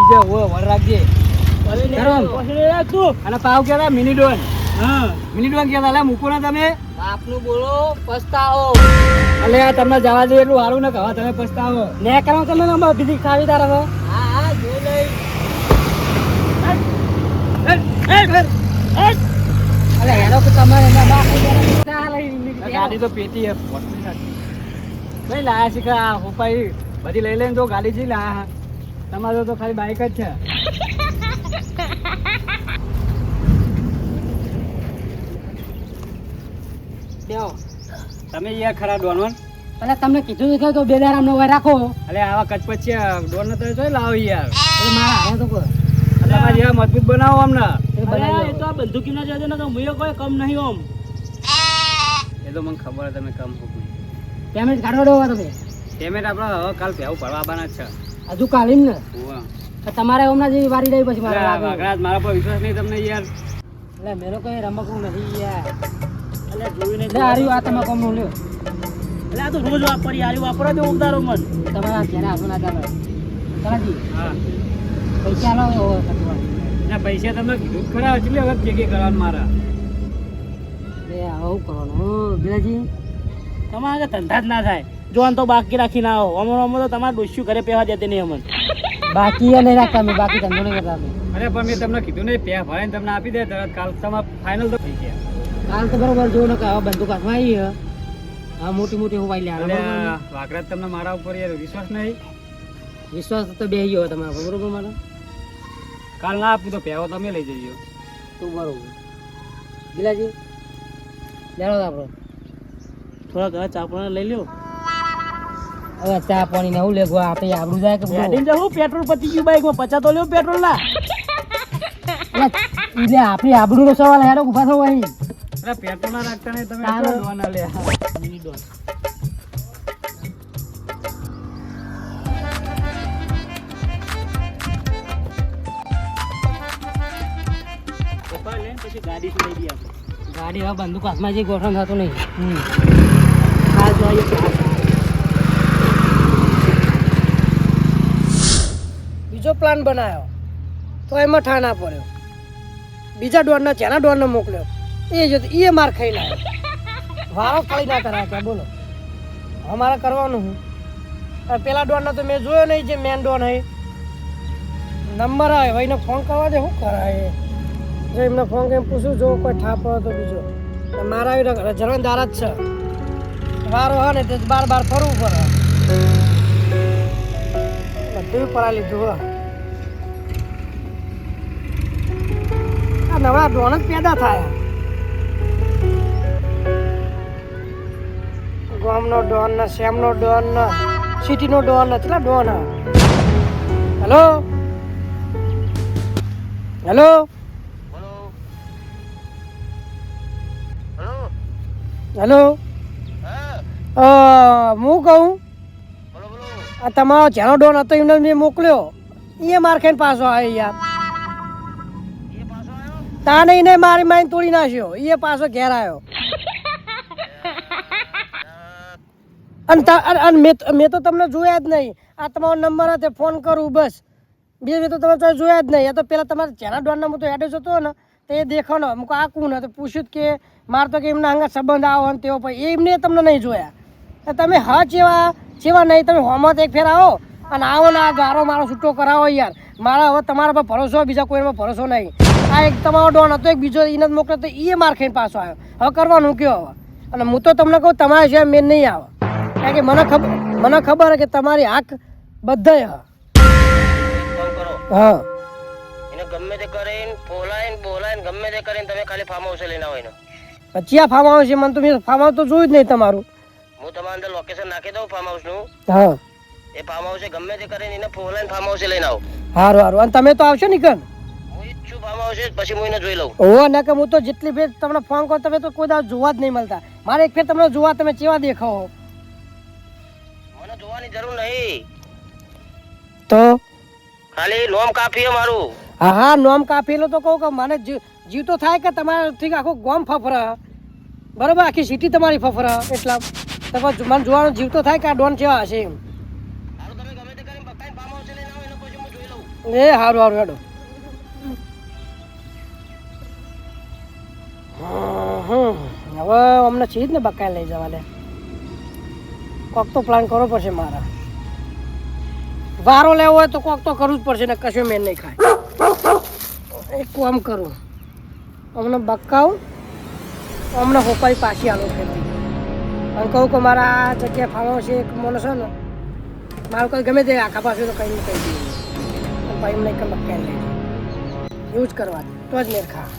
રાખજે વર રાખજે અને પાવ કેતા મિની ડોન. હા મિની ડોન કેતા લે મૂકો ને તમે આપનું બોલો પસ્તાવો. અલે તમને જવા દે એટલું સારું ને કહવા તમે પસ્તાવો ને કરો તમે નંબર બીજી ખાવી તારે હવે. હા જોઈ લઈ. અલે હેરો કે તમારે ગાડી તો પેટી હે નહીં લાયા છે કે આ હોપાઈ બધી લઈ લઈને તો ગાડી જઈ લાયા. તમારો તો ખાલી બાઈક જ છે. બેહો. તમે યાર ખરા ડોનવન. એટલે તમને કીધું કે તો બેદારામ નો હોય રાખો. અલે આવા કચપચિયા ડોન તો જોઈ લાવો યાર. એટલે મારા હવે તો કોઈ તમારે જેવા મજબૂત બનાવો અમને. એ તો આ બંદૂકી ના જાય ને તો મુયો કોઈ કમ નહીં ઓમ. એ તો મને ખબર તમે કમ હો. પેમેન્ટ કાઢો દો તમે. પેમેન્ટ આપણે હવે કાલ ભેવું ભરવા આવવાના જ છે. હજુ કાલીમ ને હોવા તમારે હમણાં જેવી વારી રહી પછી મારા મારા પર વિશ્વાસ નહીં તમને યાર. એટલે મેરો કઈ રમકડું નથી યાર. એટલે જોઈને એટલે આર્યું આ તમે કોમ નું લ્યો. એટલે આ તો રોજ વાપરી આર્યું વાપરો દે ઉમદારો મન. તમારા ઘરે આસો ના ચાલે. કરાજી હા પૈસા લાવો ના પૈસા તમને કીધું ખરા એટલે હવે કે કરવાનું મારા. એ આવું કરવાનું બિરાજી તમારે ધંધા જ ના થાય. જોન તો બાકી રાખી ના આવો અમો તો તમારે ડોસ્યું ઘરે પહેવા જતી નહીં અમને. બાકી એ નહીં રાખતા અમે બાકી ધંધો નહીં કરતા અમે. અરે પણ મેં તમને કીધું નહીં પે ભરાઈને તમને આપી દે તરત કાલ તમારે ફાઇનલ તો થઈ ગયા. કાલ તો બરોબર જો ને કે હવે બંદૂક હાથમાં આવી હા મોટી મોટી હોવાઈ લે. વાકરાત તમને મારા ઉપર યાર વિશ્વાસ નહીં. વિશ્વાસ તો બે ગયો તમારો બરોબર મારો. કાલ ના આપું તો પહેવો તમે લઈ જજો. તું બરોબર ગિલાજી લેવો આપણો થોડા ઘણા ચા પાણી લઈ લ્યો. હવે ચા પાણી ને હું લેગવા આપણે આબરૂ જાય કે જવું પેટ્રોલ પતી ગયું બાઈકમાં 50 તો લેવો પેટ્રોલ ના. એટલે આપણી આબરૂ નો સવાલ હેડો ઉભા થવો અહીં. અરે પેટ્રોલ ના રાખતા નહીં તમે ડોના લે મિની ડોન. ગાડી હવે બંદૂક હાથમાં જે ગોઠવણ થતું નહીં. બીજો પ્લાન બનાવ્યો તો એમાં ઠા ના પડ્યો. બીજા ડોનને જેના ડોનને મોકલ્યો એ માર ખાઈ લાવ્યો. વારો ખાઈ ના કરાય ત્યાં બોલો હવે મારે કરવાનું હું. પેલા ડોનને તો મેં જોયો નહીં જે મેન ડોન હે. નંબર આવે ભાઈને ફોન કરવા દે શું કરાય. જો એમને ફોન કરીને પૂછું જો કોઈ ઠાપ હોય તો બીજો મારા આવી જરણદાર જ છે. વારો હા ને તે બાર ફરવું પડે. બધું પડા લીધું આ નવા ડોન જ પેદા થાય. ગામનો ડોન ને શેમનો ડોન ને સિટીનો ડોન ને કેટલા ડોન. હેલો હેલો હેલો હું કહું આ તમારો જેનો ડોન હતો એમને મેં મોકલ્યો એ માર ખાઈને પાછો આવ્યો યાર. તા નહીં મારી માઇન્ડ તોડી નાખ્યો એ પાછો ઘેર આવ્યો. અને મેં તો તમને જોયા જ નહીં. આ તમારો નંબર હતો ફોન કરું બસ. મેં તો તમે જોયા જ નહીં. એ તો પેલા તમારે જેના ડોનનો હું તો એડ્રેસ હતો ને તો એ દેખાનો મૂકો આકું ને તો પૂછ્યું કે મારે તો કે એમના અંગત સંબંધ આવો ને તેવો પછી એમને તમને નહીં જોયા. તમે હા જેવા નહીં તમે હોમત એક ફેર આવો અને આવો ને આ ગારો મારો છૂટો કરાવો યાર. મારા હવે તમારા પર ભરોસો બીજા કોઈનો ભરોસો નહીં. આ એક તમારો ડોન હતો એક બીજો એને જ મોકલ્યો તો એ માર ખાઈને પાછો આવ્યો. હવે કરવાનું કયો હવે. અને હું તો તમને કહું તમારા સિવાય મેન નહીં આવે. કારણ કે મને ખબર કે તમારી હાક બધાય હા એને ગમે તે કરીને બોલાઈને ગમે તે કરીને તમે ખાલી ફાર્મ હાઉસે લઈને આવો એને. પછી આ ફાર્મ હાઉસ છે મને તો મેં ફાર્મ હાઉસ તો જોયું જ નહીં તમારું. હું તમારા અંદર લોકેશન નાખી દઉં ફાર્મ હાઉસનું. હા એ ફાર્મ હાઉસે ગમે તે કરીને એને બોલાઈને ફાર્મ હાઉસે લઈને આવો. સારું અને તમે તો આવશો ને કન હું ઈચ્છું ફાર્મ હાઉસે પછી હું એને જોઈ લઉં. ઓ ના કે હું તો જેટલી ફેર તમને ફોન કરું તમે તો કોઈ દાવ જોવા જ નહીં મળતા. મારે એક ફેર તમને જોવા તમે કેવા દેખાવો. મને જોવાની જરૂર નહીં તો ખાલી નોમ કાફી મારું. હા નોમ કાફીલો તો કહું કે મને જીવ તો થાય કે તમારાથી આખું ગામ ફફરા બરોબર આખી સિટી તમારી ફફરા એટલા મને જોવાનો જીવ તો થાય કે આ ડોન કેવા હશે એમ. એ હારું હારું હેડો. હવે અમને છે જ ને બકાઈ લઈ જવા દે. કોક તો પ્લાન કરવો પડશે મારા. વારો લેવો હોય તો કોક તો કરવું જ પડશે ને કશું મેં નહીં ખાય. એક કામ કરું, અમને બકાવું, અમને હોપાઈ પાછી આલો ફેરવી અને કહું કે મારા આ જગ્યાએ ફાળો છે એક મને છે ને મારું કોઈ ગમે તે આખા પાસે તો કંઈ કહી દઈએ અને ભાઈ એમને એક બકાઈ લઈ જાય એવું જ કરવા દે તો જ મેર ખા.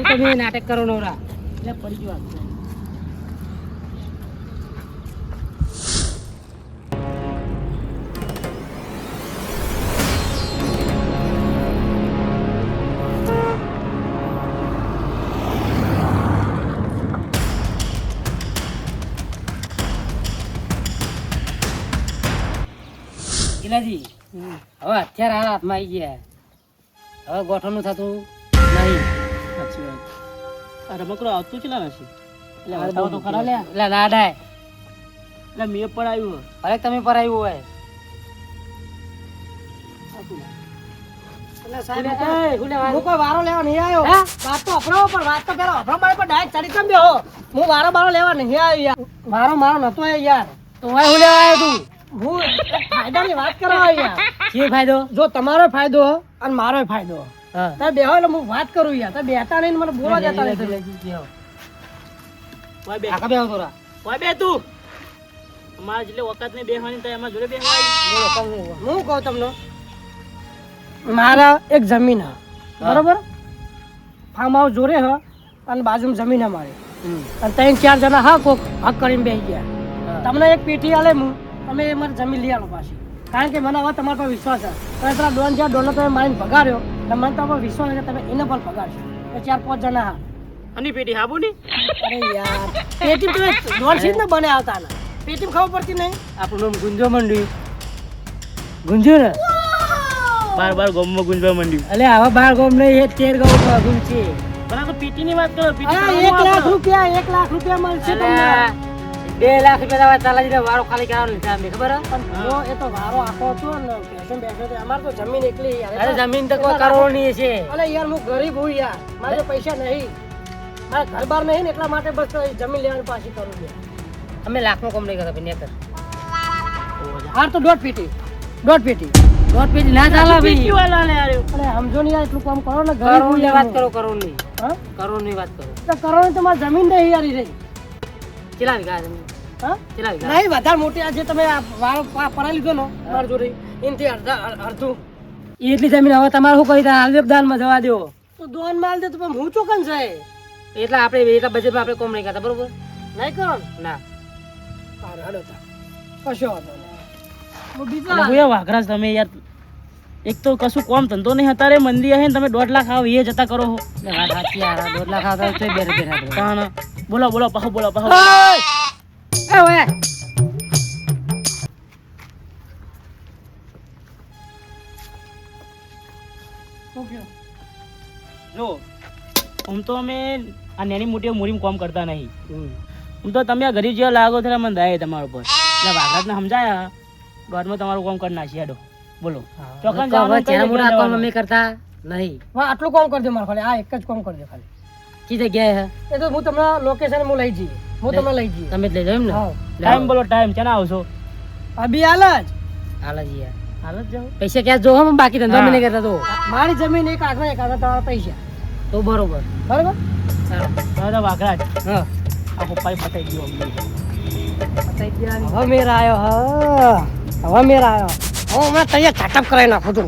તમે નાટક કરો નવરા એટલે પડી ગયો. ગિલાજી હવે અત્યારે હાથમાં આવી ગયા, હવે ગોઠવણું થતું નહીં. સાચી વાત. આ રમકડું આવતું કેટલા નથી એટલે તો ખરા લે એટલે ના ડાય એટલે મેં પણ આવ્યું અરે તમે પર આવ્યું હોય હું કોઈ વારો લેવા નહીં આવ્યો. વાત તો અફરાવો પણ વાત તો પેલા અફરા મારે પણ ડાયરેક્ટ ચડી કેમ બેહો. હું વારો લેવા નહીં આવ્યો યાર. વારો મારો નતો યાર. તો હું લેવા આવ્યો તું. હું ફાયદાની વાત કરવા યાર. શું ફાયદો? જો તમારો ફાયદો અને મારો ફાયદો. તમે બેહો એટલે હું વાત કરું યાર. તમે બેહતા નહીં મને બોલવા દેતા નહીં. આખા બેહો થોડા. કોઈ બે તું અમારા જેટલે વખત ને બેહવાની તો એમાં જોડે બેહવા. હું કહું તમને, મારા એક જમીન હ બરોબર, ફાર્મ હાઉસ જોડે હ અને બાજુમાં જમીન હ મારી અને 3-4 જણા હા કોક હક કરીને બેસી ગયા. તમને એક પેટી આલે હું, તમે મારી જમીન લઈ આલો પાછી. કારણ કે મને હવે તમારા પર વિશ્વાસ છે. તમે પેલા ડોન જ્યાં ડોનને તમે મારીને ભગાડ્યો એટલે મને તમારા પર વિશ્વાસ છે કે તમે એને પણ ભગાડશો. તો 4-5 જણા હા. અને પેટી હાબુ ની અરે યાર પેટી તમે ડોન છે જ ને બને આવતા ને પેટી ખબર પડતી નહીં. આપણું નામ ગુંજો મંડ્યું. ગુંજો ને બાર ગોમમાં ગુંજવા માંડ્યું. અલે આવા 12 ગોમ નહીં, એ 13 ગોમ ગુંજ છે. પણ આ તો પેટી ની વાત કરો. પેટી અરે 1 લાખ રૂપિયા મળશે તમને. 2 લાખ રૂપિયા તાલાજી વારો ખાલી કરાવવાનો લીધા અમે ખબર હે. પણ જો એ તો વારો આખો હતો ને પેશન બેસો અમાર તો જમીન એકલી યાર. અરે જમીન તો કોઈ કરોડની છે. અરે યાર હું ગરીબ હું યાર, મારે પૈસા નહીં, મારે ઘર બાર નહીં ને એટલા માટે બસ જમીન લેવાની પાછી કરું છું. અમે લાખનો કામ નહીં કરતા ભાઈ નેકર. હાર તો દોઢ પેટી ના ચાલે ભાઈ. પેટી વાળા ને આર્યો. અરે સમજો ને યાર એટલું કામ કરો ને. કરોડની વાત કરો, કરોડની. હા કરોડની વાત કરો. તો કરોડ તમારી જમીન નહીં યાર રહી. કેટલા વીઘા જમીન? હા કેટલા વીઘા? નહીં વધારે મોટી આ જે તમે વારો પરા લીધો ને મારા જોડે એનથી અડધું એટલી જમીન હવે તમારે શું કહી હાલ દાનમાં જવા દો તો દોન માલ દે તો પણ હું ચોકન છે એટલે આપણે એટલા બજેટમાં આપણે કોમ નહીં કરતા બરોબર નહીં કરો ના હાલો કશો વાઘરાજ તમે યાર એક તો કશું કોમ ધંધો નહીં અત્યારે મંદી હે ને તમે 1.5 લાખ આવો એ જતા કરો હો. વાત સાચી યાર 1.5 લાખ આવતા તો બે રૂપિયા બોલો પાહો એ ઓય જો આમ તો અમે આ નાની મોટી મૂડીમાં કોમ કરતા નહીં. આમ તો તમે આ ગરીબ જેવા લાગો ત્યારે મને દયા તમારા ઉપર એટલે વાઘરાજને સમજાયા દોડમાં તમારું કામ કરી નાખી હેડો. બોલો ચોકન જવાનું કરતા નહીં. આટલું કામ કરજો મારા ખાલી આ એક જ કામ કરજો ખાલી. કી જગ્યાએ હે એ તો હું તમને લોકેશન હું લઈ જઈએ. તમે જ લઈ જાવ એમ ને. ટાઈમ બોલો ટાઈમ ક્યાં આવશો? અભી હાલ જ જાઓ. પૈસા ક્યાં જો હમ બાકી ધંધો નહીં કરતા. તો મારી જમીન એક આખા તમારા પૈસા તો બરોબર ચાલો વાઘરાજ હા આ પપ્પાએ પતાઈ ગયો હવે મેરા આવ્યો હવે હમણાં તૈયાર છાટપ કરાવી નાખું તું